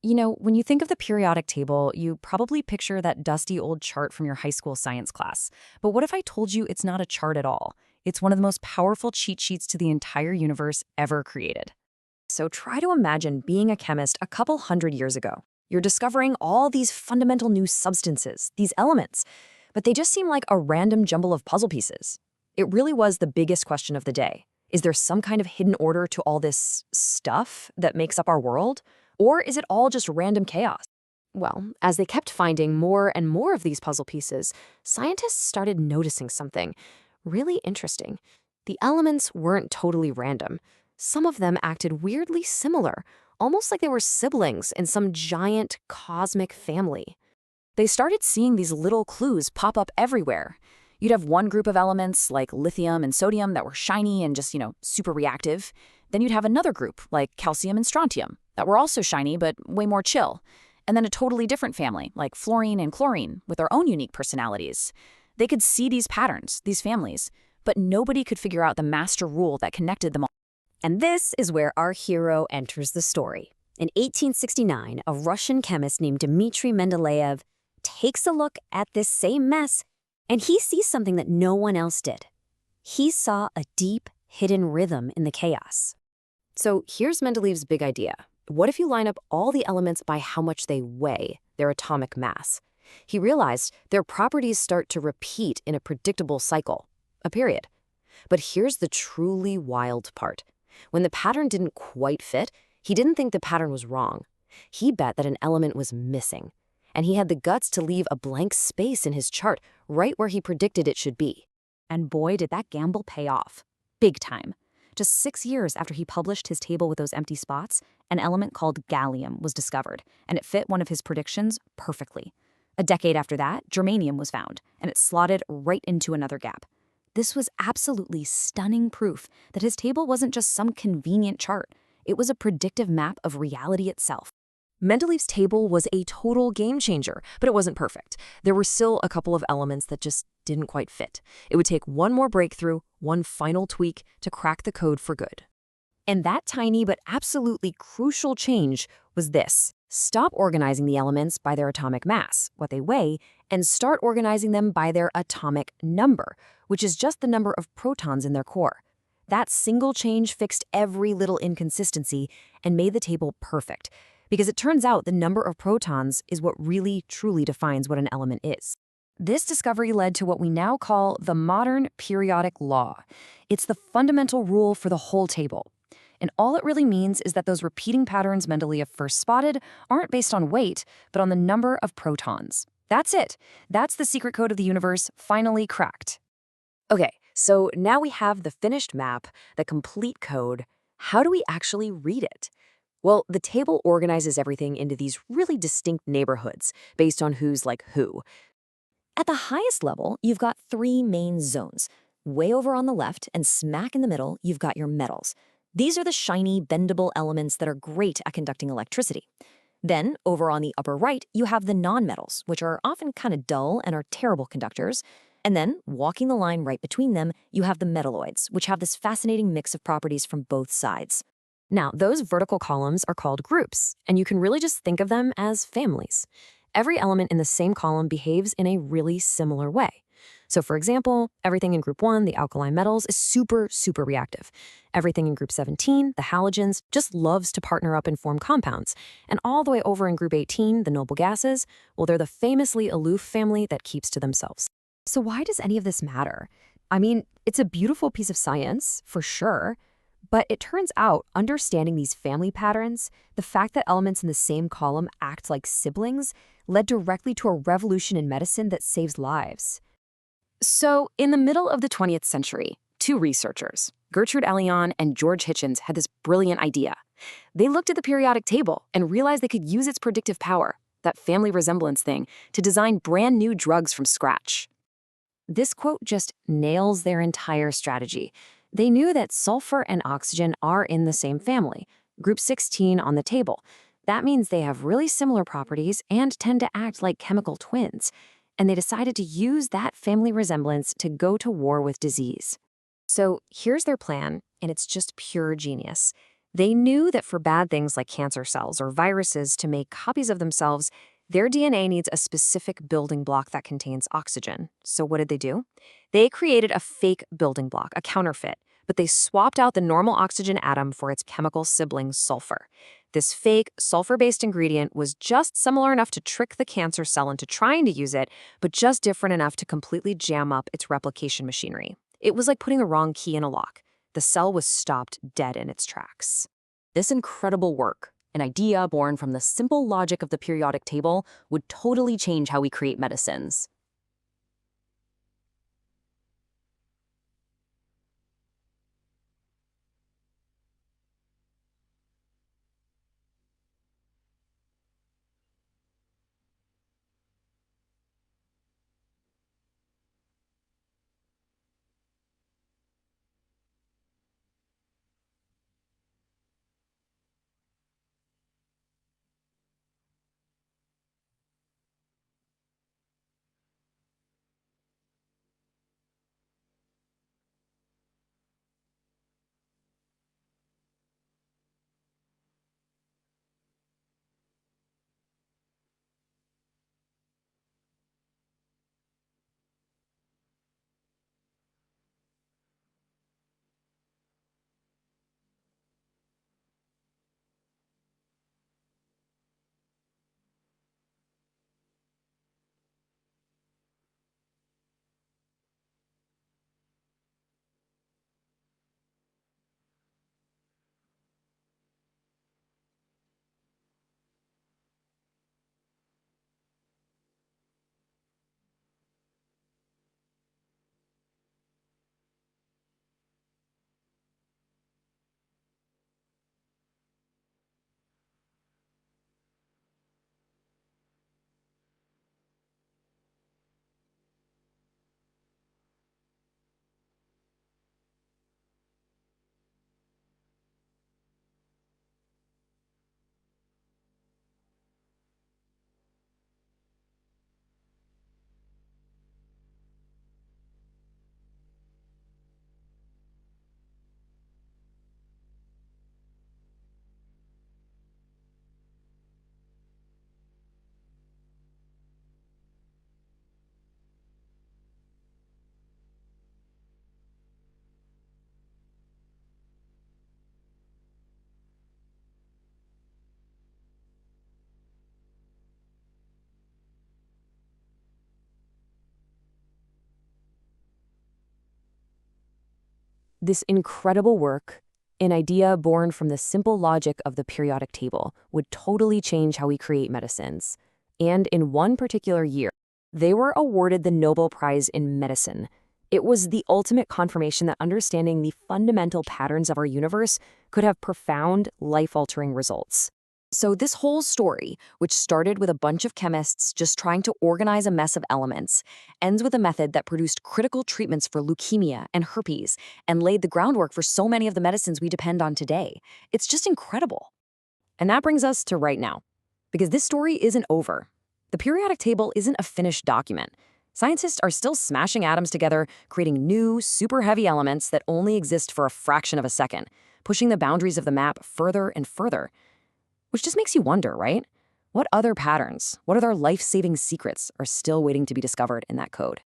When you think of the periodic table, you probably picture that dusty old chart from your high school science class. But what if I told you it's not a chart at all? It's one of the most powerful cheat sheets to the entire universe ever created. So try to imagine being a chemist a couple hundred years ago. You're discovering all these fundamental new substances, these elements, but they just seem like a random jumble of puzzle pieces. It really was the biggest question of the day. Is there some kind of hidden order to all this stuff that makes up our world? Or is it all just random chaos? Well, as they kept finding more and more of these puzzle pieces, scientists started noticing something really interesting. The elements weren't totally random. Some of them acted weirdly similar, almost like they were siblings in some giant cosmic family. They started seeing these little clues pop up everywhere. You'd have one group of elements, like lithium and sodium, that were shiny and just, super reactive. Then you'd have another group, like calcium and strontium, that were also shiny but way more chill. And then a totally different family, like fluorine and chlorine, with their own unique personalities. They could see these patterns, these families, but nobody could figure out the master rule that connected them all. And this is where our hero enters the story. In 1869, a Russian chemist named Dmitry Mendeleev takes a look at this same mess, and he sees something that no one else did. He saw a deep, hidden rhythm in the chaos. So here's Mendeleev's big idea. What if you line up all the elements by how much they weigh, their atomic mass? He realized their properties start to repeat in a predictable cycle, a period. But here's the truly wild part. When the pattern didn't quite fit, he didn't think the pattern was wrong. He bet that an element was missing, and he had the guts to leave a blank space in his chart right where he predicted it should be. And boy, did that gamble pay off. Big time. Just 6 years after he published his table with those empty spots, an element called gallium was discovered, and it fit one of his predictions perfectly. A decade after that, germanium was found, and it slotted right into another gap. This was absolutely stunning proof that his table wasn't just some convenient chart. It was a predictive map of reality itself. Mendeleev's table was a total game changer, but it wasn't perfect. There were still a couple of elements that just didn't quite fit. It would take one more breakthrough, one final tweak to crack the code for good. And that tiny but absolutely crucial change was this. Stop organizing the elements by their atomic mass, what they weigh, and start organizing them by their atomic number, which is just the number of protons in their core. That single change fixed every little inconsistency and made the table perfect, because it turns out the number of protons is what really, truly defines what an element is. This discovery led to what we now call the modern periodic law. It's the fundamental rule for the whole table. And all it really means is that those repeating patterns Mendeleev first spotted aren't based on weight, but on the number of protons. That's it. That's the secret code of the universe finally cracked. Okay, so now we have the finished map, the complete code. How do we actually read it? Well, the table organizes everything into these really distinct neighborhoods based on who's like who. At the highest level, you've got 3 main zones. Way over on the left and smack in the middle, you've got your metals. These are the shiny, bendable elements that are great at conducting electricity. Then, over on the upper right, you have the nonmetals, which are often kind of dull and are terrible conductors. And then, walking the line right between them, you have the metalloids, which have this fascinating mix of properties from both sides. Now, those vertical columns are called groups, and you can really just think of them as families. Every element in the same column behaves in a really similar way. So for example, everything in group 1, the alkali metals, is super, super reactive. Everything in group 17, the halogens, just loves to partner up and form compounds. And all the way over in group 18, the noble gases, well, they're the famously aloof family that keeps to themselves. So why does any of this matter? I mean, it's a beautiful piece of science, for sure. But it turns out understanding these family patterns, the fact that elements in the same column act like siblings, led directly to a revolution in medicine that saves lives. So, in the middle of the 20th century, 2 researchers, Gertrude Elion and George Hitchens, had this brilliant idea. They looked at the periodic table and realized they could use its predictive power, that family resemblance thing, to design brand new drugs from scratch. This quote just nails their entire strategy. They knew that sulfur and oxygen are in the same family, group 16 on the table. That means they have really similar properties and tend to act like chemical twins. And they decided to use that family resemblance to go to war with disease. So here's their plan, and it's just pure genius. They knew that for bad things like cancer cells or viruses to make copies of themselves, their DNA needs a specific building block that contains oxygen. So what did they do? They created a fake building block, a counterfeit, but they swapped out the normal oxygen atom for its chemical sibling sulfur. This fake, sulfur-based ingredient was just similar enough to trick the cancer cell into trying to use it, but just different enough to completely jam up its replication machinery. It was like putting the wrong key in a lock. The cell was stopped dead in its tracks. This incredible work, an idea born from the simple logic of the periodic table, would totally change how we create medicines. This incredible work, an idea born from the simple logic of the periodic table, would totally change how we create medicines. And in one particular year, they were awarded the Nobel Prize in Medicine. It was the ultimate confirmation that understanding the fundamental patterns of our universe could have profound, life-altering results. So this whole story, which started with a bunch of chemists just trying to organize a mess of elements, ends with a method that produced critical treatments for leukemia and herpes and laid the groundwork for so many of the medicines we depend on today. It's just incredible. And that brings us to right now, because this story isn't over. The periodic table isn't a finished document. Scientists are still smashing atoms together, creating new, super heavy elements that only exist for a fraction of a second, pushing the boundaries of the map further and further. Which just makes you wonder, right? What other patterns, what other life-saving secrets are still waiting to be discovered in that code?